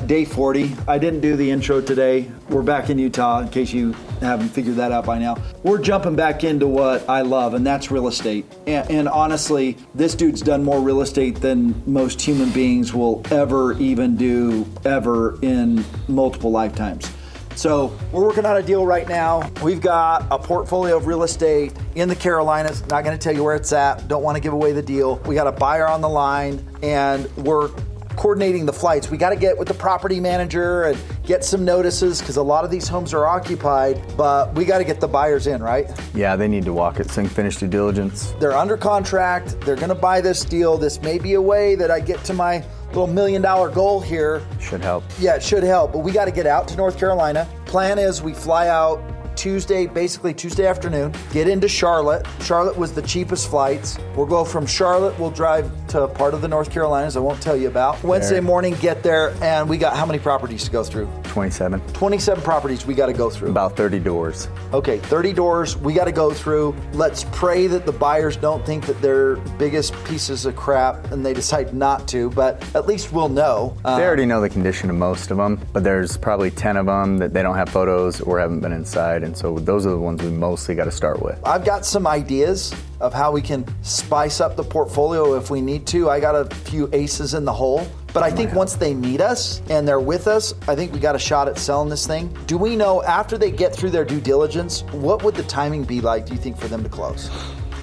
day 40. I didn't do the intro today. We're back in Utah, in case you haven't figured that out by now. We're jumping back into what I love, and that's real estate. And honestly, this dude's done more real estate than most human beings will ever even do ever in multiple lifetimes. So we're working on a deal right now. We've got a portfolio of real estate in the Carolinas. Not gonna tell you where it's at. Don't wanna give away the deal. We got a buyer on the line, and we're coordinating the flights. We got to get with the property manager and get some notices because a lot of these homes are occupied, but we got to get the buyers in, right? Yeah, they need to walk it so they can finish due diligence. They're under contract. They're going to buy this deal. This may be a way that I get to my little $1 million goal here. Should help. Yeah, it should help, but we got to get out to North Carolina. Plan is we fly out basically Tuesday afternoon, get into Charlotte. Charlotte was the cheapest flights. We'll go from Charlotte, we'll drive to a part of the North Carolinas I won't tell you about. Wednesday morning, get there, and we got how many properties to go through? 27. 27 properties we got to go through. About 30 doors. Okay, 30 doors we got to go through. Let's pray that the buyers don't think that they're biggest pieces of crap and they decide not to, but at least we'll know. They already know the condition of most of them, but there's probably 10 of them that they don't have photos or haven't been inside, and so those are the ones we mostly got to start with. I've got some ideas of how we can spice up the portfolio if we need to. I got a few aces in the hole. But I think once they meet us and they're with us, I think we got a shot at selling this thing. Do we know after they get through their due diligence, what would the timing be like, do you think, for them to close?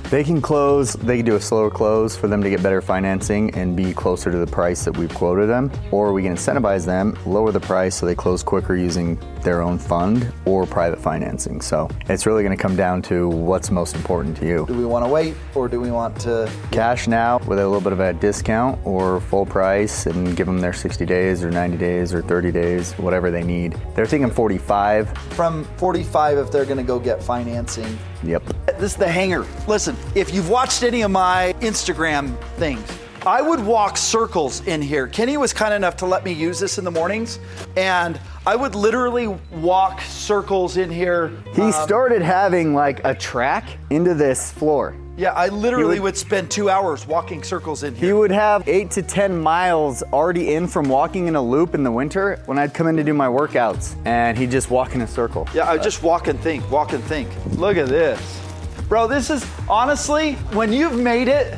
They can close, they can do a slower close for them to get better financing and be closer to the price that we've quoted them, or we can incentivize them, lower the price so they close quicker using their own fund or private financing. So it's really going to come down to what's most important to you. Do we want to wait, or do we want to cash now with a little bit of a discount, or full price and give them their 60 days or 90 days or 30 days, whatever they need? They're thinking 45. From 45 if they're going to go get financing. Yep. This is the hangar. Listen, if you've watched any of my Instagram things, I would walk circles in here. Kenny was kind enough to let me use this in the mornings, and I would literally walk circles in here. He started having like a track into this floor. Yeah, I literally would spend 2 hours walking circles in here. He would have 8 to 10 miles already in from walking in a loop in the winter when I'd come in to do my workouts, and he'd just walk in a circle. Yeah, I would just walk and think, walk and think. Look at this. Bro, this is, honestly, when you've made it,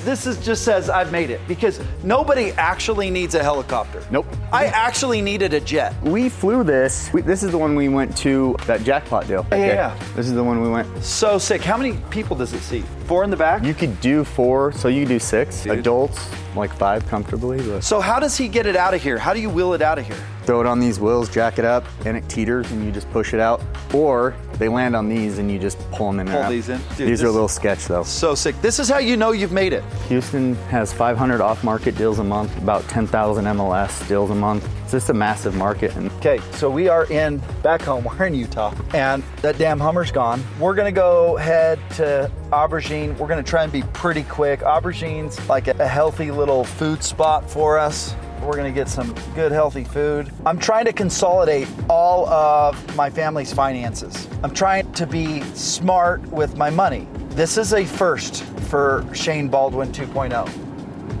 this is just says I've made it, because nobody actually needs a helicopter. Nope. I actually needed a jet. We flew this. This is the one we went to, that jackpot deal. Yeah. This is the one we went. So sick. How many people does it seat? 4 in the back? You could do 4, so you could do 6. Dude. Adults, like 5 comfortably. But So how does he get it out of here? How do you wheel it out of here? throw it on these wheels, jack it up, and it teeters, and you just push it out. Or they land on these, and you just pull them in and Pull out. these in? Dude, These are a little sketch, though. So sick. This is how you know you've made it. Houston has 500 off-market deals a month, about 10,000 MLS deals a month. It's just a massive market. And Okay, so we are back home. We're in Utah, and that damn Hummer's gone. We're gonna go head to Aubergine. We're gonna try and be pretty quick. Aubergine's like a healthy little food spot for us. We're gonna get some good healthy food. I'm trying to consolidate all of my family's finances. I'm trying to be smart with my money. This is a first for Shane Baldwin 2.0.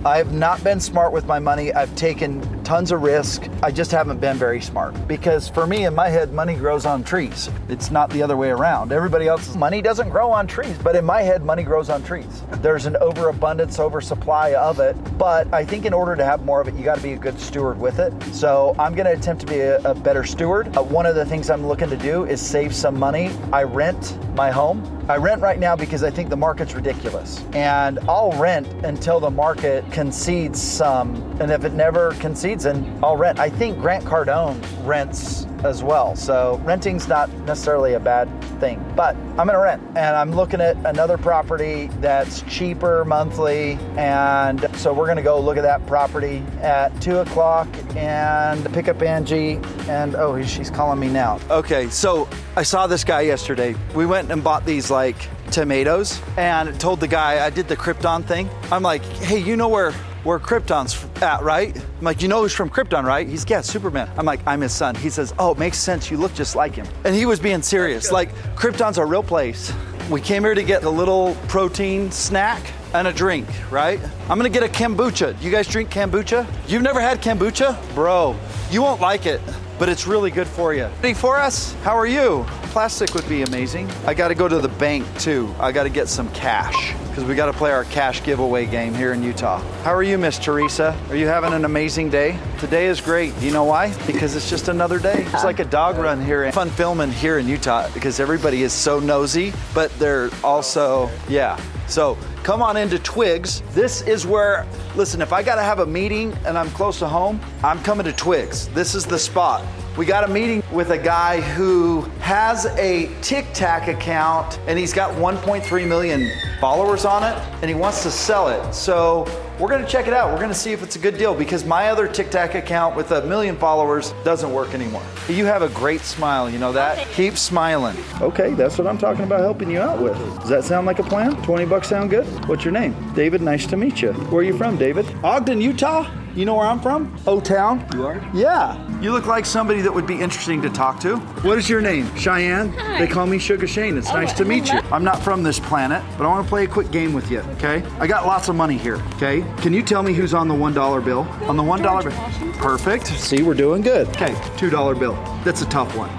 I have not been smart with my money. I've taken tons of risk. I just haven't been very smart, because for me, in my head, money grows on trees. It's not the other way around. Everybody else's money doesn't grow on trees, but in my head, money grows on trees. There's an overabundance, oversupply of it, but I think in order to have more of it, you gotta be a good steward with it. So I'm gonna attempt to be a better steward. One of the things I'm looking to do is save some money. I rent my home. I rent right now because I think the market's ridiculous, and I'll rent until the market concedes some, and if it never concedes, then I'll rent. I think Grant Cardone rents as well, so renting's not necessarily a bad thing, but I'm gonna rent, and I'm looking at another property that's cheaper monthly, and so we're gonna go look at that property at 2 o'clock and pick up Angie, and oh, she's calling me now. Okay, so I saw this guy yesterday. We went and bought these like tomatoes, and told the guy, I did the Krypton thing. I'm like, hey, you know where Krypton's at, right? I'm like, you know who's from Krypton, right? He's, yeah, Superman. I'm like, I'm his son. He says, oh, it makes sense. You look just like him. And he was being serious. Like, Krypton's a real place. We came here to get a little protein snack and a drink, right? I'm gonna get a kombucha. You guys drink kombucha? You've never had kombucha? Bro, You won't like it, but it's really good for you. Ready for us? How are you? Plastic would be amazing. I got to go to the bank too. I got to get some cash because we got to play our cash giveaway game here in Utah. How are you, Miss Teresa? Are you having an amazing day? Today is great. Do you know why? Because it's just another day. It's like a dog run here. Fun filming here in Utah because everybody is so nosy, but they're also, yeah. So come on into Twigs. This is where, listen, if I got to have a meeting and I'm close to home, I'm coming to Twigs. This is the spot. We got a meeting with a guy who has a Tic Tac account and he's got 1.3 million followers on it and he wants to sell it. So we're gonna check it out. We're gonna see if it's a good deal because my other Tic Tac account with 1 million followers doesn't work anymore. You have a great smile, you know that? Keep smiling. Okay, that's what I'm talking about helping you out with. Does that sound like a plan? 20 bucks sound good? What's your name? David, nice to meet you. Where are you from, David? Ogden, Utah? You know where I'm from? O-Town. You are? Yeah. You look like somebody that would be interesting to talk to. What is your name? Cheyenne? Hi. They call me Sugar Shane. It's nice to meet you. I'm not from this planet, but I want to play a quick game with you, okay? I got lots of money here, okay? Can you tell me who's on the $1 bill? On the $1 bill. Washington. Perfect. See, we're doing good. Okay, $2 bill. That's a tough one.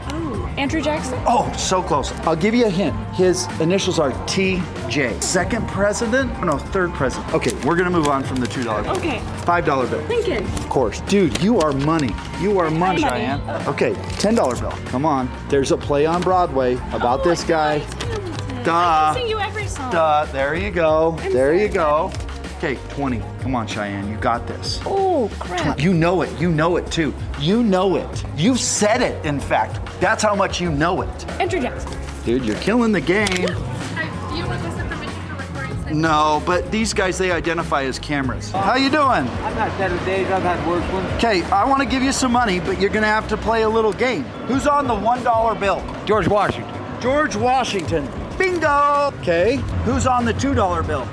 Andrew Jackson? Oh, so close. I'll give you a hint. His initials are TJ. Second president? No, third president. Okay, we're gonna move on from the $2 bill. Okay. $5 bill. Lincoln. Of course. Dude, you are money. You are money, money. Cheyenne. Okay, $10 bill. Come on. There's a play on Broadway about this guy. Duh. I can sing you every song. Duh. There you go. I'm There you sorry, go. Okay, 20. Come on, Cheyenne. You got this. Oh, crap. You know it. You know it too. You know it. You said it, in fact. That's how much you know it. Andrew Jackson. Dude, you're killing the game. Do you request permission for recording? No, but these guys, they identify as cameras. How you doing? I've had better days, I've had worse ones. Okay, I want to give you some money, but you're going to have to play a little game. Who's on the $1 bill? George Washington. George Washington. Bingo! Okay, who's on the $2 bill?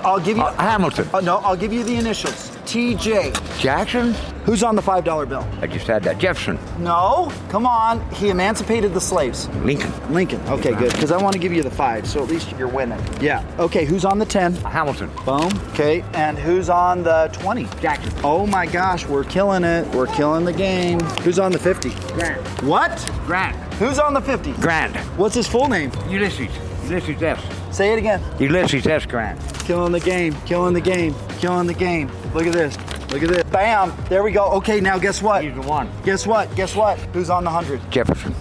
I'll give you... Hamilton. No, I'll give you the initials. TJ. Jackson? Who's on the $5 bill? I just had that. Jefferson. No, come on. He emancipated the slaves. Lincoln. Lincoln. Okay, good, because I want to give you the 5, so at least you're winning. Yeah. Okay, who's on the 10? Hamilton. Boom. Okay, and who's on the 20? Jackson. Oh my gosh, we're killing it. We're killing the game. Who's on the 50? Grant. What? Grant. Who's on the 50? Grant. What's his full name? Ulysses. Ulysses S. Say it again. Ulysses S. Grant. Killing the game, killing the game, killing the game. Look at this. Look at this. Bam. There we go. Okay, now guess what? He's the one. Guess what? Guess what? Who's on the 100? Jefferson.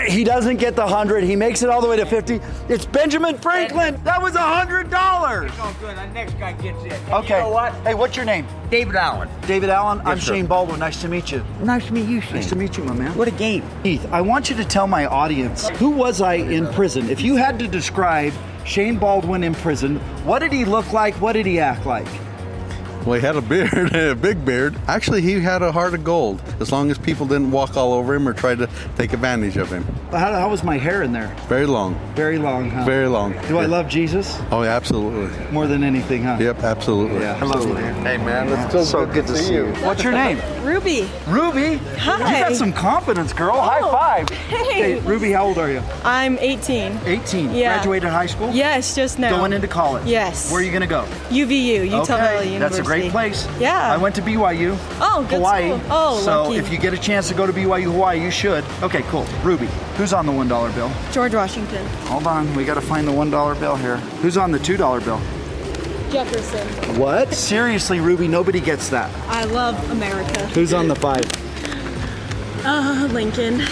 He doesn't get the 100. He makes it all the way to 50. It's Benjamin Franklin. That was $100. Oh, good. The next guy gets it. And Okay. You know what? Hey, what's your name? David Allen. David Allen. I'm sir. Shane Baldwin. Nice to meet you. Nice to meet you, Shane. Nice to meet you, my man. What a game. Keith, I want you to tell my audience, who was I in prison? If you had to describe Shane Baldwin in prison, what did he look like? What did he act like? Well, he had a beard, a big beard. Actually, he had a heart of gold, as long as people didn't walk all over him or try to take advantage of him. How was my hair in there? Very long, Very long, huh? very long. Do I love Jesus? Oh, yeah, absolutely. More than anything, huh? Yep, absolutely. Yeah, I love you, man. Hey, man, it's So good to see you. What's your name? Ruby. Ruby. Hi. You got some confidence, girl. High five. Hey. Ruby, how old are you? I'm 18. 18. Yeah. Graduated high school? Yes, just now. Going into college? Yes. Where are you going to go? UVU, Utah Valley University. That's a great place. Yeah. I went to BYU. Oh, good Hawaii. school. Oh, so lucky. if you get a chance to go to BYU Hawaii, you should. Okay, cool. Ruby, who's on the $1 bill? George Washington. Hold on, we got to find the $1 bill here. Who's on the $2 bill? Jefferson. What? Seriously, Ruby, nobody gets that. I love America. Who's on the 5? Lincoln.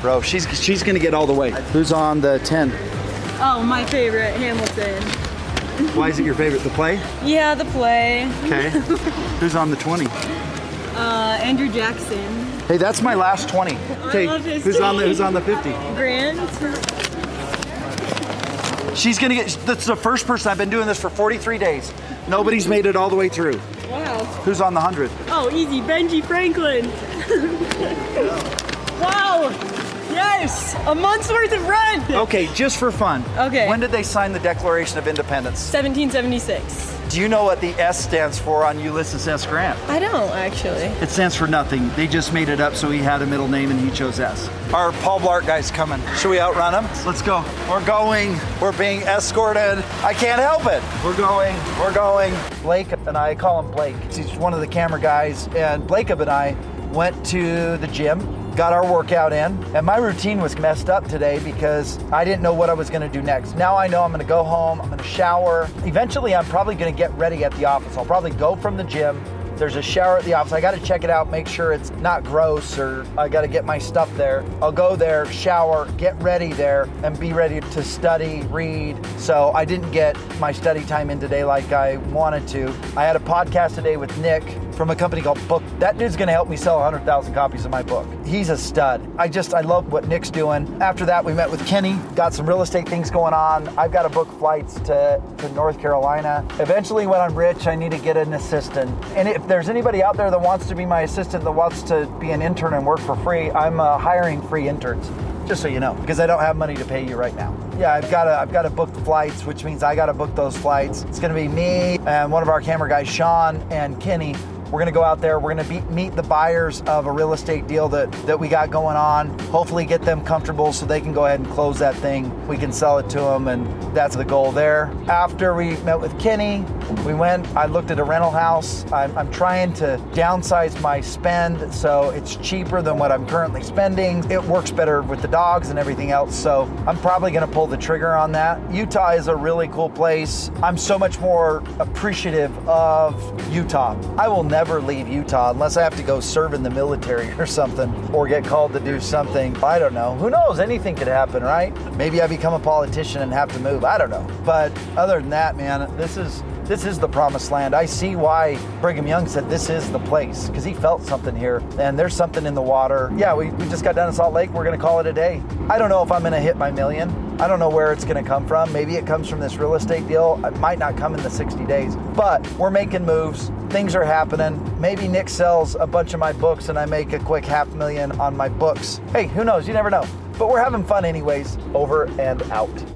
Bro, she's gonna get all the way. Who's on the 10? Oh, my favorite, Hamilton. Why is it your favorite? The play? Yeah, the play. Okay. Who's on the 20? Andrew Jackson. Hey, that's my last 20. Okay, love his who's on the game. 50? Grant. She's gonna get. That's the first person. I've been doing this for 43 days. Nobody's made it all the way through. Wow. Who's on the 100? Oh, easy, Benji Franklin. Wow. Yes, a month's worth of rent. Okay, just for fun. Okay. When did they sign the Declaration of Independence? 1776. Do you know what the S stands for on Ulysses S. Grant? I don't actually. It stands for nothing. They just made it up so he had a middle name and he chose S. Our Paul Blart guy's coming. Should we outrun him? Let's go. We're going. We're being escorted. I can't help it. We're going. We're going. Blake and I call him Blake. He's one of the camera guys. And Blake and I went to the gym, got our workout in, and my routine was messed up today because I didn't know what I was gonna do next. Now I know I'm gonna go home, I'm gonna shower. Eventually, I'm probably gonna get ready at the office. I'll probably go from the gym. There's a shower at the office. I gotta check it out, make sure it's not gross, or I gotta get my stuff there. I'll go there, shower, get ready there, and be ready to study, read. So I didn't get my study time in today like I wanted to. I had a podcast today with Nick from a company called Book. That dude's gonna help me sell 100,000 copies of my book. He's a stud. I love what Nick's doing. After that, we met with Kenny, got some real estate things going on. I've got to book flights to North Carolina. Eventually, when I'm rich, I need to get an assistant. And if there's anybody out there that wants to be my assistant, that wants to be an intern and work for free, I'm hiring free interns. Just so you know, because I don't have money to pay you right now. Yeah, I've got to book flights, which means I got to book those flights. It's going to be me and one of our camera guys, Sean and Kenny. We're gonna go out there, we're gonna meet the buyers of a real estate deal that we got going on, hopefully get them comfortable so they can go ahead and close that thing. We can sell it to them, and that's the goal there. After we met with Kenny, I looked at a rental house. I'm trying to downsize my spend so it's cheaper than what I'm currently spending. It works better with the dogs and everything else, so I'm probably gonna pull the trigger on that. Utah is a really cool place. I'm so much more appreciative of Utah. I will never leave Utah unless I have to go serve in the military or something, or get called to do something. I don't know. Who knows? Anything could happen, right? Maybe I become a politician and have to move. I don't know. But other than that, man, this is the promised land. I see why Brigham Young said this is the place, because he felt something here, and there's something in the water. Yeah, we just got down to Salt Lake. We're going to call it a day. I don't know if I'm going to hit my million. I don't know where it's going to come from. Maybe it comes from this real estate deal. It might not come in the 60 days, but we're making moves. Things are happening. Maybe Nick sells a bunch of my books and I make a quick $500,000 on my books. Hey, who knows? You never know. But we're having fun anyways. Over and out.